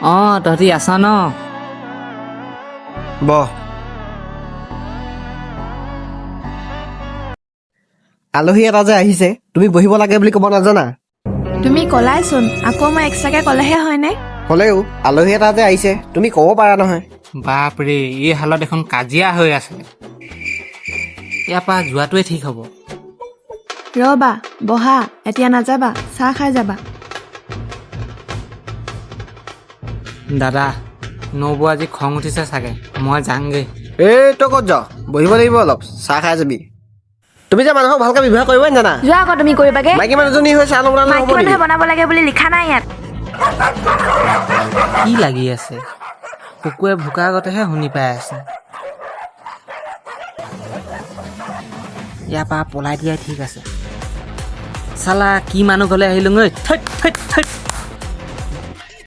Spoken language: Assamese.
অঁ তহঁতি আছ ন? বহ। আলহী এটা যে আহিছে, তুমি বহিব লাগে বুলি ক'ব নাজানা? তুমি ক'লাইচোন, আকৌ মই এক্সট্ৰাকে ক'লেহে হয়নে? হ'লেও আলহী এটা যে আহিছে, তুমি ক'ব পাৰা নহয়। বাপৰে, এই হালত এখন কাজিয়া হৈ আছে। ইয়াৰ পৰা যোৱাটোৱে ঠিক হ'ব। ৰ'বা, বহা, এতিয়া নাযাবা, চাহ খাই যাবা। দাদা, নবৌ আজি খং উঠিছে চাগে, মই যাংগে। এই তই ক'ত যাৱ? বহিব লাগিব অলপ, চাহ খাই যাবি। তুমি যে মানুহক ভালকৈ ব্যৱহাৰ কৰিবই জানা। যোৱা আকৌ তুমি কৰিবাগে। মাইকী মানুহজনী হৈ চাহ নবনালে মাইকী হ'ব নেকি? মানুহে বনাব লাগে বুলি লিখা নাই ইয়াত। কি লাগি আছে? কুকুৰে ভোকা আগতেহে শুনি পাই আছে। ইয়াৰ পৰা পলাই দিয়াই ঠিক আছে। চালা কি মানুহ ঘৰলৈ আহিলোঁ ঐ। থৈত থৈত থৈত।